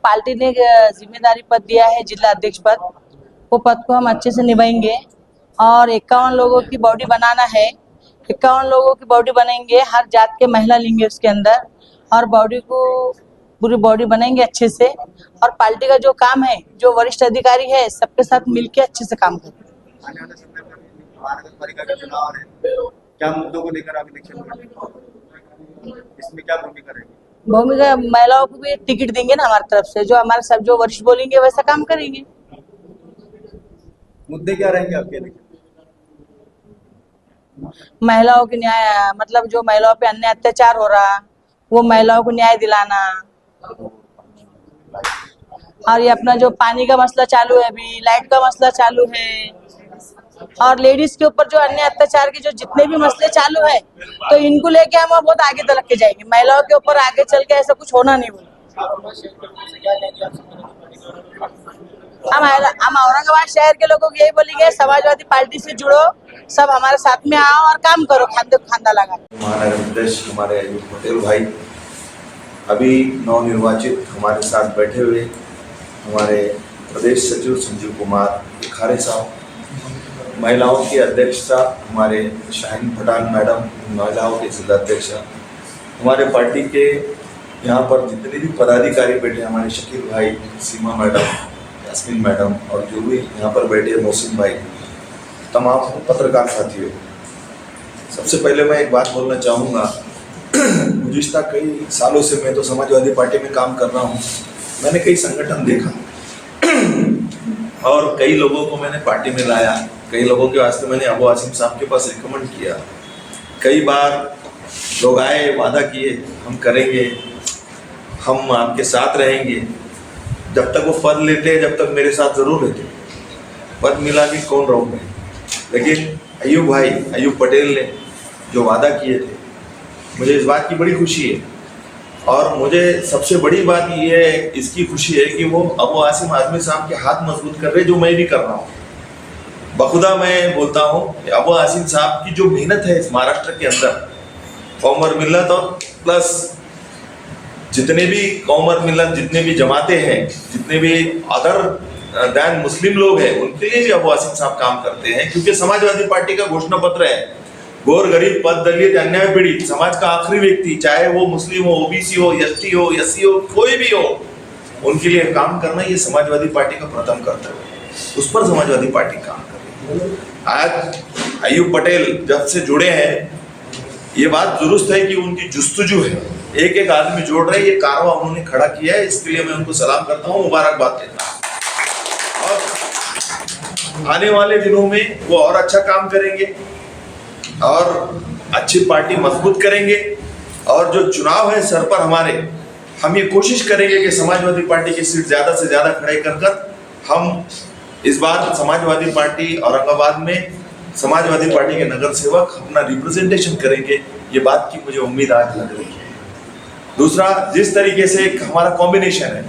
Party ने जिम्मेदारी पद दिया है जिला अध्यक्ष पद, वो पद को हम अच्छे से निभाएंगे और 51 लोगों की बॉडी बनाना है। 51 लोगों की बॉडी बनेंगे, हर जात के महिला लेंगे उसके अंदर और बॉडी को पूरी बॉडी बनाएंगे अच्छे से। और पार्टी का जो काम है, जो वरिष्ठ अधिकारी है, सबके साथ मिलके अच्छे से काम करेंगे। आने वाले समय में महानगर पालिका का चुनाव है, क्या मुद्दों को लेकर आप इलेक्शन लड़ेंगे, इसमें क्या भूमिका रहेगी? भूमिका महिलाओं को भी टिकट देंगे ना हमारी तरफ से, जो हमारे सब जो वरिष्ठ बोलेंगे वैसा काम करेंगे। मुद्दे क्या रहेंगे आपके इलेक्शन? महिलाओं की न्याय, मतलब जो महिलाओं पे अन्य अत्याचार हो रहा, वो महिलाओं को न्याय दिलाना। और ये अपना जो पानी का मसला चालू है, अभी लाइट का मसला चालू है, और लेडीज के ऊपर जो अन्य अत्याचार के जो जितने भी मसले चालू है, तो इनको लेके हम बहुत आगे तक के जाएंगे। महिलाओं के ऊपर आगे चल के ऐसा कुछ होना नहीं बोले। हम औरंगाबाद शहर के लोगों को यही बोलेंगे, समाजवादी पार्टी से जुड़ो, सब हमारे साथ में आओ और काम करो, खांदे खांदा लगा। महानगर अध्यक्ष हमारे अयूब पटेल भाई अभी नवनिर्वाचित हमारे साथ बैठे हुए, हमारे प्रदेश सचिव संजीव कुमार खारे साहब, महिलाओं की अध्यक्षता हमारे शाहीन पठान मैडम, महिलाओं के जिला अध्यक्ष, हमारे पार्टी के यहाँ पर जितने भी पदाधिकारी बैठे, हमारे शकील भाई, सीमा मैडम, यास्मीन मैडम और जो भी यहाँ पर बैठे मोहसिन भाई, तमाम पत्रकार साथियों, सबसे पहले मैं एक बात बोलना चाहूँगा। गुज़िश्ता कई सालों से मैं तो समाजवादी पार्टी में काम कर रहा हूँ। मैंने कई संगठन देखा और कई लोगों को मैंने पार्टी में लाया, कई लोगों के वास्ते मैंने अबू आसिम साहब के पास रिकमेंड किया। कई बार लोग आए, वादा किए हम करेंगे, हम आपके साथ रहेंगे। जब तक वो पद लेते, जब तक मेरे साथ ज़रूर रहते, पद मिला भी कौन रहूँगा। लेकिन अयूब भाई, अयूब पटेल ने जो वादा किए थे, मुझे इस बात की बड़ी खुशी है। और मुझे सबसे बड़ी बात ये है, इसकी खुशी है कि वो अबू आसिम आज़मी साहब के हाथ मजबूत कर रहे, जो मैं भी कर रहा हूँ। बखुदा मैं बोलता हूँ, अबू आसिम साहब की जो मेहनत है इस महाराष्ट्र के अंदर, कौम और मिल्लत और प्लस जितने भी कौम और मिल्लत, जितने भी जमाते हैं, जितने भी अदर दैन मुस्लिम लोग हैं, उनके लिए भी अबू आसिम साहब काम करते हैं। क्योंकि समाजवादी पार्टी का घोषणा पत्र है, गौर गरीब पद दलित अन्याय पीड़ित समाज का आखिरी व्यक्ति, चाहे वो मुस्लिम हो, ओबीसी हो, एसटी हो, एससी हो, कोई भी हो, उनके लिए काम करना ये समाजवादी पार्टी का प्रथम कर्तव्य है। उस पर समाजवादी पार्टी काम कर रही है। आज अयूब पटेल जब से जुड़े हैं, ये बात दुरुस्त है कि उनकी जुस्तजू है, एक एक आदमी जोड़ रहे, ये कारवा उन्होंने खड़ा किया है। इसके लिए मैं उनको सलाम करता हूँ, मुबारकबाद देता हूँ। और आने वाले दिनों में वो और अच्छा काम करेंगे और अच्छी पार्टी मजबूत करेंगे। और जो चुनाव है सर पर हमारे, हम ये कोशिश करेंगे कि समाजवादी पार्टी की सीट ज़्यादा से ज़्यादा खड़े कर हम इस बार समाजवादी पार्टी औरंगाबाद में समाजवादी पार्टी के नगर सेवक अपना रिप्रेजेंटेशन करेंगे। ये बात की मुझे उम्मीद आज लग रही है। दूसरा, जिस तरीके से हमारा कॉम्बिनेशन है,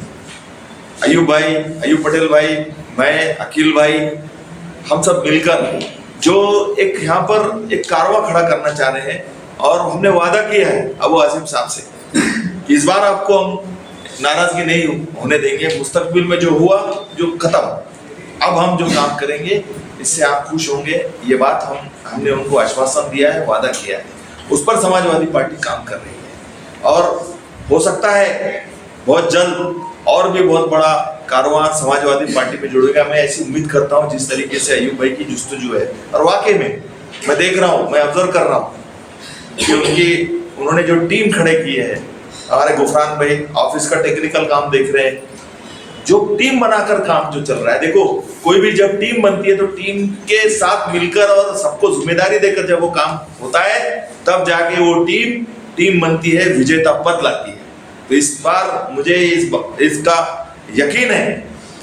अयूब भाई, अयूब पटेल भाई, मैं, अकील भाई, हम सब मिलकर जो एक यहाँ पर एक कारवा खड़ा करना चाह रहे हैं। और हमने वादा किया है अबू आसिम साहब से कि इस बार आपको हम नाराजगी नहीं होने देंगे। मुस्तकबिल में जो हुआ, जो खत्म, अब हम जो काम करेंगे इससे आप खुश होंगे। ये बात हमने उनको आश्वासन दिया है, वादा किया है, उस पर समाजवादी पार्टी काम कर रही है। और हो सकता है बहुत जल्द और भी बहुत बड़ा कारवां समाजवादी पार्टी में जुड़ेगा। मैं ऐसी उम्मीद करता हूँ, जिस तरीके से अयूब भाई की जुस्तजू है। और वाकई में मैं देख रहा हूँ, मैं ऑब्जर्व कर रहा हूँ कि उन्होंने जो टीम खड़े की है, हमारे गुफरान भाई ऑफिस का टेक्निकल काम देख रहे हैं, जो टीम बनाकर काम जो चल रहा है। देखो, कोई भी जब टीम बनती है तो टीम के साथ मिलकर और सबको जिम्मेदारी देकर जब वो काम होता है, तब जाके वो टीम बनती है, विजेता पद लाती है। तो इस बार मुझे इसका यकीन है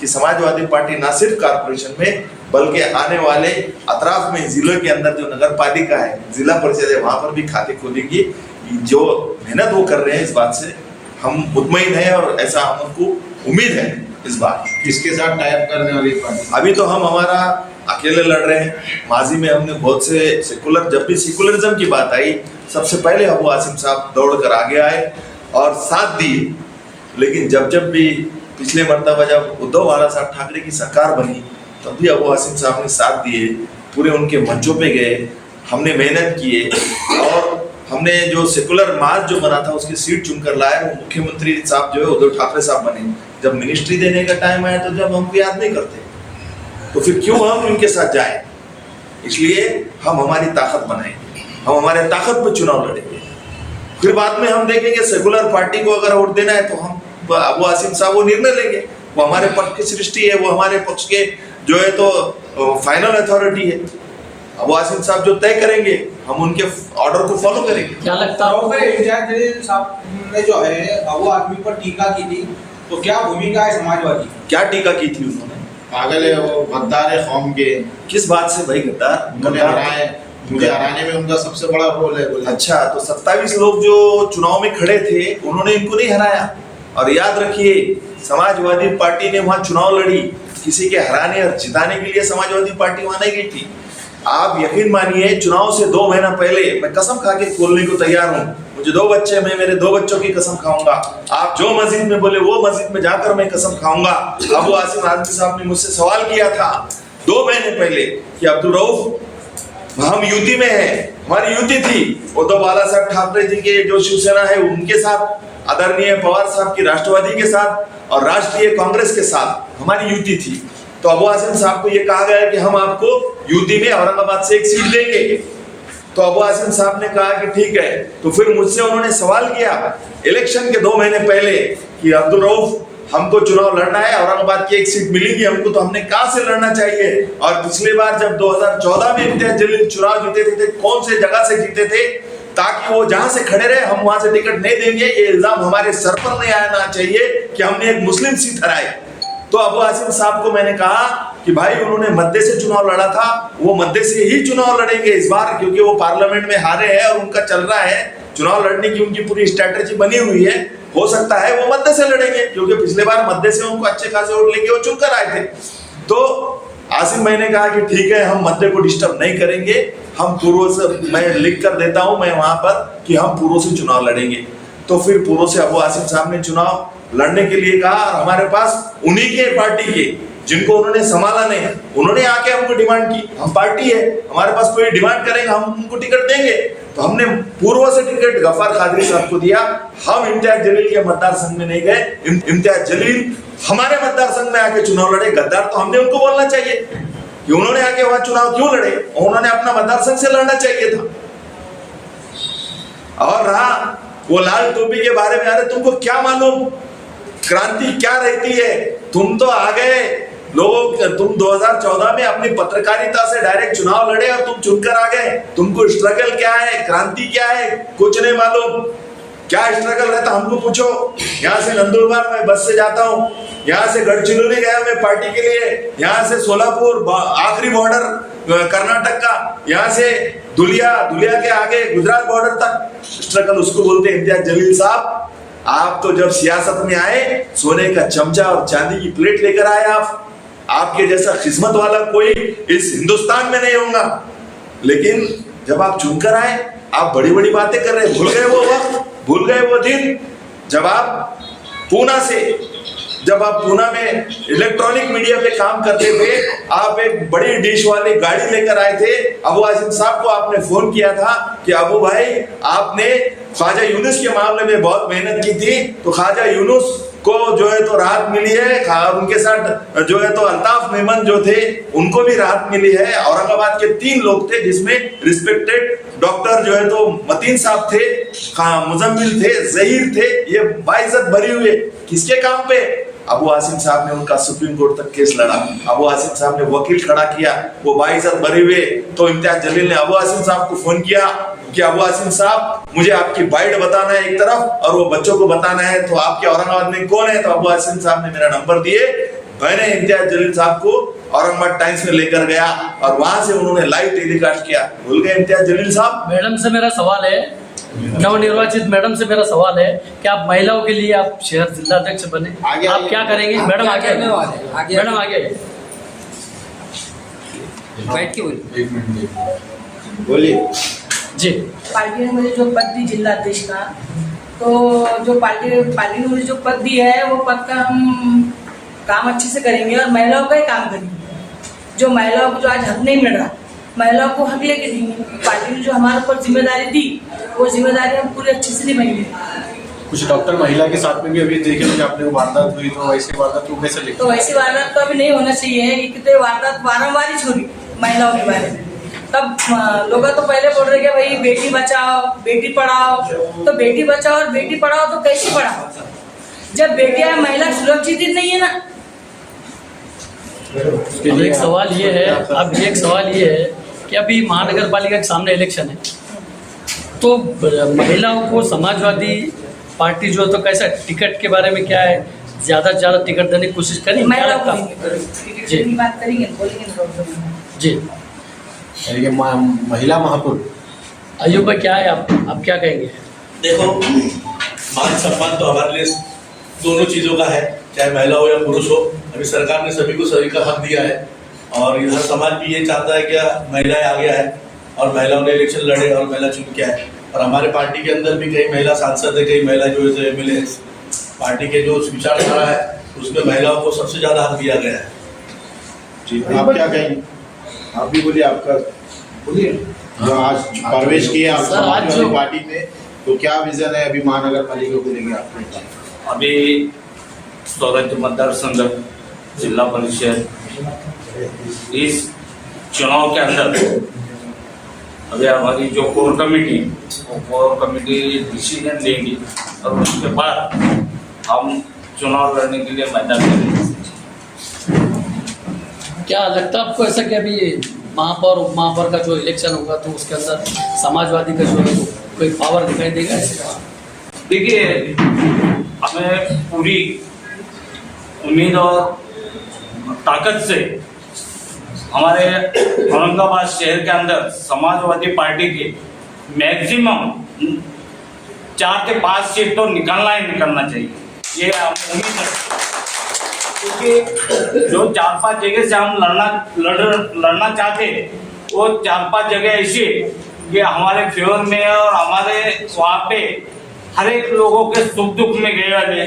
कि समाजवादी पार्टी ना सिर्फ कारपोरेशन में, बल्कि आने वाले अतराफ में जिले के अंदर जो नगर पालिका है, जिला परिषद है, वहां पर भी खाते खोलेंगी। जो मेहनत वो कर रहे हैं, इस बात से हम मुतमईन हैं और ऐसा हमको उम्मीद है। इस बार किसके साथ टाइप करने वाली पार्टी? अभी तो हम हमारा अकेले लड़ रहे हैं। माजी में हमने बहुत से सेकुलर, जब भी सेकुलरिज्म की बात आई, सबसे पहले अबू आसिम साहब दौड़ कर आगे आए और साथ दिए। लेकिन जब भी पिछले मर्तबा जब उद्धव बालासाहब ठाकरे की सरकार बनी तब भी अबू आसिम साहब ने साथ दिए, पूरे उनके मंचों पे गए, हमने मेहनत किए और हमने जो सेकुलर मार्च जो बना था उसकी सीट चुनकर लाए। वो मुख्यमंत्री साहब जो है उद्धव ठाकरे साहब बने। जब मिनिस्ट्री देने का टाइम आया तो जब हमको याद नहीं करते, तो फिर क्यों हम उनके साथ जाएं? इसलिए हम हमारी ताकत बनाएंगे, हम हमारे ताकत पे चुनाव लड़ेंगे। फिर बाद में हम देखेंगे सेकुलर पार्टी को अगर वोट देना है तो हम अबू आसिम साहब वो निर्णय लेंगे, वो हमारे पक्ष की सृष्टि है, वो हमारे पक्ष के जो है तो फाइनल अथॉरिटी है। अबू आसिम साहब जो तय करेंगे हम उनके ऑर्डर को फॉलो करेंगे। क्या लगता है इम्तियाज जलील साहब ने जो है अबू आदमी पर टीका की थी, तो क्या भूमिका है समाजवादी? क्या टीका की थी उन्होंने? पागल है वो, गद्दार है कौम के। किस बात से भाई गद्दार? मुझे हराने में उनका सबसे बड़ा रोल है बोले। अच्छा, तो 27 लोग जो चुनाव में खड़े थे उन्होंने इनको नहीं हराया। और याद रखिए समाजवादी पार्टी ने वहां चुनाव लड़ी, किसी के हराने और जिताने के लिए समाजवादी पार्टी वहां नहीं गई थी। आप यकीन मानिए चुनाव से 2 महीना पहले मैं कसम खा के बोलने को तैयार हूँ, मुझे 2 बच्चे, मैं मेरे 2 बच्चों की कसम खाऊंगा। आप जो मस्जिद में बोले वो मस्जिद में जाकर मैं कसम खाऊंगा। अबू आसिम आजमी साहब ने मुझसे सवाल किया था 2 महीने पहले कि अब्दुल रऊफ हम यूती में हैं, हमारी यूती थी उद्धव बालासाहब ठाकरे जी के जो शिवसेना है उनके साथ, आदरणीय पवार साहब की राष्ट्रवादी के साथ और राष्ट्रीय कांग्रेस के साथ हमारी यूती थी। तो अबू आसिम साहब को ये कहा गया कि हम आपको यूती में औरंगाबाद से 1 सीट देंगे। तो अबू आसिम साहब ने कहा कि ठीक है। तो फिर मुझसे उन्होंने सवाल किया इलेक्शन के 2 महीने पहले कि अब्दुल रऊफ हमको चुनाव लड़ना है, औरंगाबाद की 1 सीट मिलेगी हमको, तो हमने कहां से लड़ना चाहिए? और पिछली बार जब 2014 में इम्तियाज जलील चुनाव जीते थे कौन से जगह से जीते थे, ताकि वो जहां से खड़े रहे हम वहां से टिकट नहीं देंगे, ये इल्जाम हमारे सर पर नहीं आना चाहिए कि हमने एक मुस्लिम सीट हराई। तो अबू आसिम साहब को मैंने कहा कि भाई उन्होंने मद्दे से चुनाव लड़ा था, वो मद्दे से ही चुनाव लड़ेंगे इस बार, क्योंकि वो पार्लियामेंट में हारे हैं और उनका चल रहा है चुनाव लड़ने की, उनकी पूरी स्ट्रेटेजी बनी हुई है। हो सकता है वो मद्दे से लड़ेंगे, क्योंकि पिछले बार मद्दे से उनको अच्छे खासे वोट लेके वो चुनकर आए थे। तो आसिम भाई ने कहा कि ठीक है हम मद्दे को डिस्टर्ब नहीं करेंगे, हम पूर्व से, मैं लिख कर देता हूं मैं वहां पर कि हम पूर्व से चुनाव लड़ेंगे। तो फिर पूर्व से अबू आसिम साहब ने चुनाव लड़ने के लिए कहा और हमारे पास उन्हीं के पार्टी के जिनको उन्होंने संभाला नहीं, उन्होंने आके हमको डिमांड की, हम पार्टी है हमारे पास कोई डिमांड करेगा हम उनको टिकट देंगे। तो हमने पूर्व से टिकट गफ्फार कादरी साहब को दिया। हम इम्तियाज जलील के मतदार संघ में नहीं गए, इम्तियाज जलील हमारे मतदार संघ में आके चुनाव लड़े। गद्दार तो हमने उनको बोलना चाहिए कि उन्होंने आके वहां चुनाव क्यों लड़े, उन्होंने अपना मतदार संघ से लड़ना चाहिए था। और रहा वो लाल टोपी के बारे में, अरे तुमको क्या मालूम क्रांति क्या रहती है? तुम तो आ गए लोग, तुम 2014 में अपनी पत्रकारिता से डायरेक्ट चुनाव लड़े और तुम चुनकर आ गए। तुमको स्ट्रगल क्या है, क्रांति क्या है, कुछ नहीं मालूम। क्या स्ट्रगल रहता हमको पूछो। यहाँ से नंदुरबार मैं बस से जाता हूँ, यहाँ से गढ़चिरौली गया मैं पार्टी के लिए, यहाँ से सोलापुर आखिरी बॉर्डर कर्नाटक का, यहाँ से दुलिया के आगे गुजरात बॉर्डर तक स्ट्रगल उसको बोलते हैं। इम्तियाज जलील साहब आप तो जब सियासत में आए सोने का चमचा और चांदी की प्लेट लेकर आए। आपके जैसा किस्मत वाला कोई इस हिंदुस्तान में नहीं होगा। लेकिन जब आप चुनकर आए आप बड़ी बड़ी बातें कर रहे, भूल गए वो वक्त, भूल गए वो दिन जब आप पूना में इलेक्ट्रॉनिक मीडिया पे काम करते थे। आप एक बड़ी डिश वाली गाड़ी लेकर आए थे। अबू आसिम साहब को आपने फोन किया था कि अबू भाई आपने ख्वाजा यूनुस के मामले में बहुत मेहनत की थी, तो ख्वाजा यूनुस को जो है तो राहत मिली है, उनके साथ जो है तो अल्ताफ मेमन जो थे उनको भी राहत मिली है। औरंगाबाद के 3 लोग थे जिसमें रिस्पेक्टेड डॉक्टर जो है तो मतीन साहब थे, मुजम्मिल थे, जहीर थे, ये बाइज्जत भरी हुए किसके काम पे? अबू आसिम साहब ने उनका सुप्रीम कोर्ट तक केस लड़ा, अबू आसिम साहब ने वकील खड़ा किया, वो बाइज्जत भरे हुए। तो इम्तियाज जलील ने अबू आसिम साहब को फोन किया कि अबू आसिम साहब मुझे आपकी बाइट बताना है एक तरफ और वो बच्चों को बताना है, तो आपके औरंगाबाद में कौन है? तो अबू आसिम साहब ने मेरा नंबर दिए, मैंने इम्तियाज जलील साहब को औरंगाबाद टाइम्स में लेकर गया और वहां से उन्होंने लाइव टेलीकास्ट किया। भूल गए इम्तियाज जलील साहब? मैडम से मेरा सवाल है, नवनिर्वाचित मैडम से मेरा सवाल है कि आप महिलाओं के लिए आप शहर जिला अध्यक्ष बने, आप क्या करेंगे? मैडम आगे, मैडम आगे बैठ के बोलिए। 1 मिनट बोलिए। जी। पार्टी ने मुझे जो पद दी जिला अध्यक्ष का, तो जो पार्टी ने मुझे जो पद दी है वो पद का हम काम अच्छे से करेंगे और महिलाओं का ही काम करेंगे। जो महिलाओं को जो आज हक नहीं मिल रहा, महिलाओं को हक लेके देंगे। पार्टी ने जो हमारे ऊपर जिम्मेदारी दी वो जिम्मेदारी हम पूरी अच्छे से निभाएंगे। कुछ डॉक्टर महिला के साथ में भी अभी देखे कि आपने को वारदात हुई, तो वैसी वारदात को कैसे लेते? तो ऐसी वारदात तो अभी नहीं होना चाहिए। ये कितने वारदात बारंबार ही छोड़ी महिलाओं के बारे में। तब लोग तो पहले बोल रहे कि भाई बेटी बचाओ बेटी पढ़ाओ, तो बेटी बचाओ और बेटी पढ़ाओ तो कैसे पढ़ाओ जब बेटियां महिला सुरक्षित ही नहीं है ना। एक सवाल ये है, अब एक सवाल ये है कि अभी महानगर पालिका के सामने इलेक्शन है, तो महिलाओं को समाजवादी पार्टी जो है तो कैसा टिकट के बारे में क्या है, ज़्यादा से ज़्यादा टिकट देने की कोशिश करेंगे? महिलाओं को टिकट की बात करेंगे, बोलेंगे जी। यानी कि महिला महापौर अयुब भाई क्या है, आप क्या कहेंगे? देखो, मान सम्मान तो हमारे लिए दोनों चीज़ों का है, चाहे महिला हो या पुरुष हो। अभी सरकार ने सभी को सभी का हक दिया है और हर समाज भी ये चाहता है कि महिलाएं आ गया है और महिलाओं ने इलेक्शन लड़े और महिला चुन के आए। और हमारे पार्टी के अंदर भी कई महिला सांसद है, कई महिला जो है MLA पार्टी के जो विचारधारा है उसमें महिलाओं को सबसे ज़्यादा हक दिया गया है। जी, आप क्या कहेंगे? आप भी बोलिए, आपका बोलिए। जो आज प्रवेश किया आप समाजवादी पार्टी में, तो क्या विजन है अभी महानगर पालिका को लेके आपके? अभी स्वराज्य मतदार संघ जिला परिषद इस चुनाव के अंदर अभी हमारी जो कोर कमेटी डिसीजन लेगी और उसके बाद हम चुनाव लड़ने के लिए मैदान में। क्या लगता है आपको ऐसा कि अभी महापौर उप महापौर का जो इलेक्शन होगा तो उसके अंदर समाजवादी का जो है तो कोई पावर दिखाई देगा? देखिए, हमें पूरी उम्मीद और ताकत से हमारे औरंगाबाद शहर के अंदर समाजवादी पार्टी की मैक्सिमम 4 से 5 सीट तो निकलना ही निकलना चाहिए, ये हम उम्मीद करते हैं। क्योंकि जो 4-5 जगह से हम लड़ना चाहते वो 4-5 जगह ऐसी कि हमारे फेवर में और हमारे वहाँ पे हर एक लोगों के सुख दुख में गए वाले,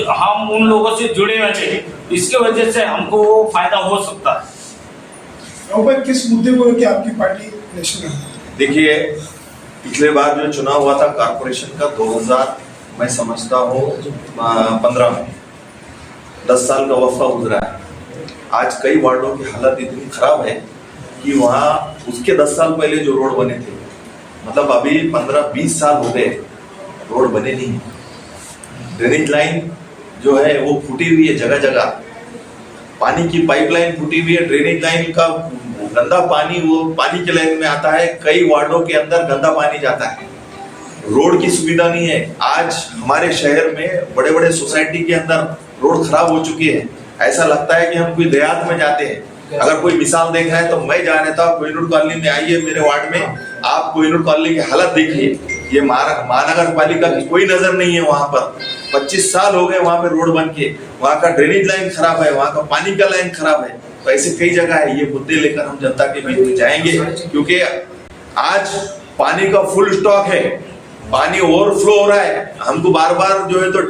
हम उन लोगों से जुड़े वाले, इसके वजह से हमको वो फायदा हो सकता है। किस मुद्दे को लेकर आपकी पार्टी इलेक्शन में? देखिए, पिछले बार जो चुनाव हुआ था कारपोरेशन का 2000 मैं समझता हूँ 15 में, 10 साल का वफा गुजरा है। आज कई वार्डों की हालत इतनी खराब है कि वहाँ उसके 10 साल पहले जो रोड बने थे, मतलब अभी 15-20 साल हो गए रोड बने नहीं। ड्रेनेज लाइन जो है वो फूटी हुई है जगह जगह, पानी की पाइपलाइन फूटी हुई है, ड्रेनेज लाइन का गंदा पानी वो पानी के लाइन में आता है, कई वार्डों के अंदर गंदा पानी जाता है, रोड की सुविधा नहीं है। आज हमारे शहर में बड़े बड़े सोसाइटी के अंदर रोड खराब हो चुकी है, ऐसा लगता है कि हम कोई देहात में जाते हैं। अगर कोई मिसाल देखना है तो मैं जा रहा था कोहिनूर कॉलोनी में, आइए मेरे वार्ड में, आप कोहिनूर कॉलोनी की हालत देखिए। ये महानगर पालिका की कोई नजर नहीं है वहां पर। 25 साल हो गए वहां पे रोड बन के, वहां का ड्रेनेज लाइन खराब है, वहां का पानी का लाइन खराब है। तो ऐसे कई जगह है, ये मुद्दे लेकर हम जनता के बीच में जाएंगे, क्योंकि आज पानी का फुल स्टॉक है, पानी ओवरफ्लो हो रहा है। हमको बार बार जो है तो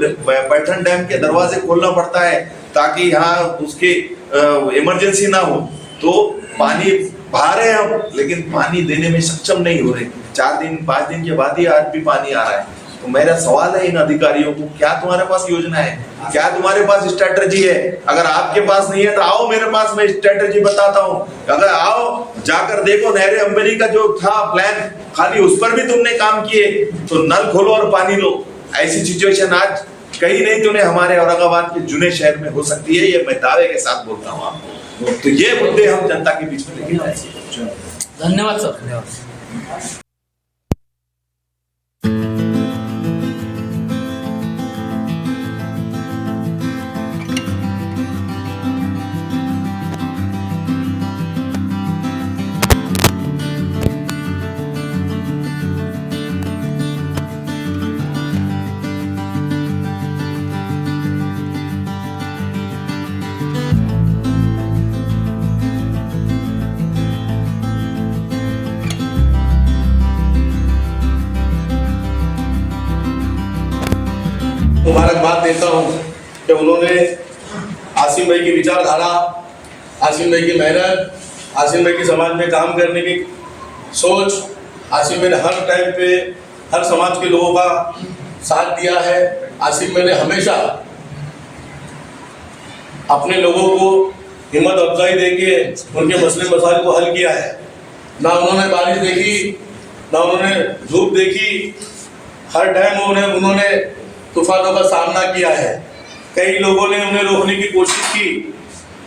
पैठन डैम के दरवाजे खोलना पड़ता है ताकि यहाँ उसके इमरजेंसी ना हो। तो पानी भा रहे हैं हम, लेकिन पानी देने में सक्षम नहीं हो रहे। 4-5 दिन के बाद ही आज भी पानी आ रहा है। तो मेरा सवाल है इन अधिकारियों को, क्या तुम्हारे पास योजना है, क्या तुम्हारे पास स्ट्रेटजी है? अगर आपके पास नहीं है तो आओ मेरे पास, मैं स्ट्रेटजी बताता हूँ। अगर आओ जाकर देखो, नहरे अंबेरी का जो था प्लान, खाली उस पर भी तुमने काम किए, तो नल खोलो और पानी लो। ऐसी सिचुएशन आज कहीं नहीं तुमने हमारे औरंगाबाद के जुने शहर में हो सकती है, ये मैं दावे के साथ बोलता हूँ आपको। तो ये मुद्दे हम जनता के बीच में लेके जाएंगे। धन्यवाद सर। मुबारकबाद देता हूँ कि उन्होंने आसिम भाई की विचारधारा, आसिम भाई की मेहनत, आसिम भाई की समाज में काम करने की सोच, आसिम भाई ने हर टाइम पे हर समाज के लोगों का साथ दिया है। आसिम भाई ने हमेशा अपने लोगों को हिम्मत अफजाई देके उनके मसले मसाइल को हल किया है। ना उन्होंने बारिश देखी, ना उन्होंने धूप देखी, हर टाइम उन्होंने तूफानों का सामना किया है। कई लोगों ने उन्हें रोकने की कोशिश की,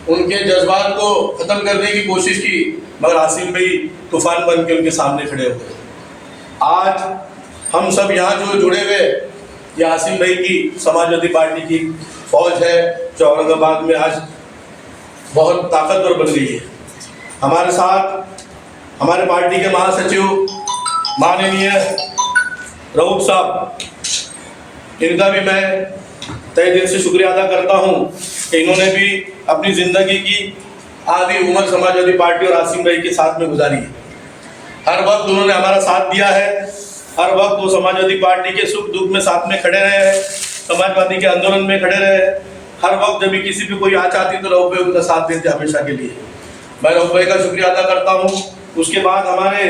उनके जज्बात को खत्म करने की कोशिश की, मगर आसिम भाई तूफान बन के उनके सामने खड़े हुए। आज हम सब यहाँ जो जुड़े हुए, ये आसिम भाई की समाजवादी पार्टी की फौज है जो औरंगाबाद में आज बहुत ताकतवर बन गई है। हमारे साथ हमारे पार्टी के महासचिव माननीय रऊफ साहब, इनका भी मैं तहे दिल से शुक्रिया अदा करता हूं कि इन्होंने भी अपनी ज़िंदगी की आधी उम्र समाजवादी पार्टी और आसिम भाई के साथ में गुजारी है। हर वक्त उन्होंने हमारा साथ दिया है, हर वक्त वो समाजवादी पार्टी के सुख दुख में साथ में खड़े रहे हैं, समाजवादी के आंदोलन में खड़े रहे। हर वक्त जब भी किसी भी कोई आँच आती तो रऊफ भाई उनका साथ देते हमेशा के लिए। मैं रऊफ भाई का शुक्रिया अदा करता हूँ। उसके बाद हमारे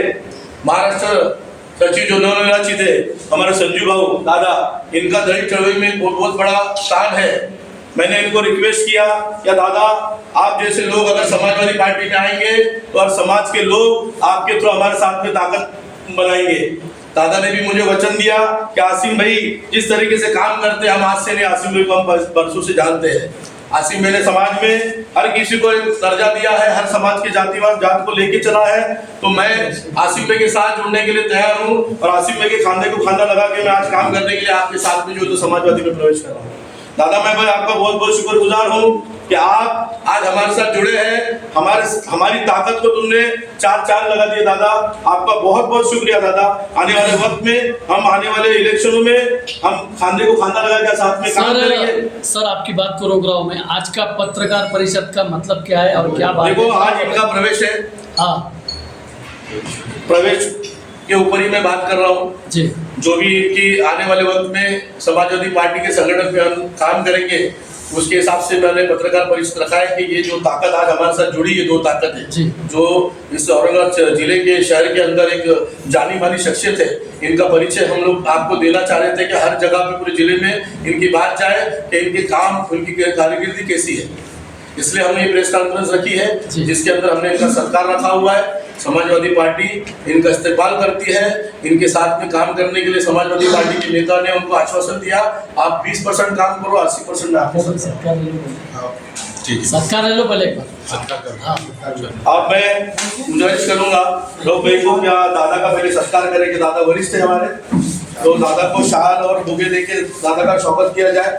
महाराष्ट्र सचिव जो नवनिर्वाचित थे, हमारे संजू भाऊ दादा, इनका दलित चळवळी में बहुत बड़ा स्थान है। मैंने इनको रिक्वेस्ट किया या दादा, आप जैसे लोग अगर समाजवादी पार्टी में आएंगे तो हर समाज के लोग आपके थ्रू हमारे साथ में ताकत बनाएंगे। दादा ने भी मुझे वचन दिया कि आसिम भाई जिस तरीके से काम करते हैं, हम आज से नहीं, आसिम भाई को हम बरसों से जानते हैं। आसिम भाई ने समाज में हर किसी को एक दर्जा दिया है, हर समाज के जातिवाद जात को लेके चला है। तो मैं आसिम भाई के साथ जुड़ने के लिए तैयार हूँ और आसिम भाई के खांधे को खांधा लगा के मैं आज काम करने के लिए आपके साथ में जो तो समाजवादी में प्रवेश कर रहा हूँ। दादा मैं भाई आपका बहुत बहुत शुक्रगुजार हूँ कि आप आज हमारे साथ जुड़े हैं, हमारी ताकत को तुमने चार लगा दिए दादा। आपका बहुत बहुत शुक्रिया दादा। आने वाले वक्त में हम आने वाले इलेक्शनों में हम खांधे को खांधा लगा के साथ में काम करेंगे। सर आपकी बात को रोक रहा हूँ मैं। आज का पत्रकार परिषद का मतलब क्या है और क्या बात है? देखो आज इनका प्रवेश है। हाँ, प्रवेश के ऊपर ही मैं बात कर रहा हूँ जी। जो भी इनकी आने वाले वक्त में समाजवादी पार्टी के संगठन पे हम काम करेंगे, उसके हिसाब से मैंने पत्रकार परिषद रखा है कि ये जो ताकत आज हमारे साथ जुड़ी, ये दो ताकत है जो इस औरंगाबाद जिले के शहर के अंदर एक जानी मानी शख्सियत है। इनका परिचय हम लोग आपको देना चाह रहे थे कि हर जगह पे पूरे जिले में इनकी बात जाए कि इनके काम, उनकी कारकिर्दी कैसी है। इसलिए हमने ये प्रेस कॉन्फ्रेंस रखी है जिसके अंदर हमने इनका सत्कार रखा हुआ है। समाजवादी पार्टी इनका इस्तेमाल करती है, इनके साथ में काम करने के लिए समाजवादी पार्टी के नेता ने उनको आश्वासन दिया, आप 20% काम करो, 80% में आपको सरकार ले लो पहले। अब मैं गुजारिश करूंगा लोग भाई को क्या दादा का पहले सत्कार करें कि दादा वरिष्ठ है हमारे, तो दादा को शाल और बुके देके दादा का स्वागत किया जाए।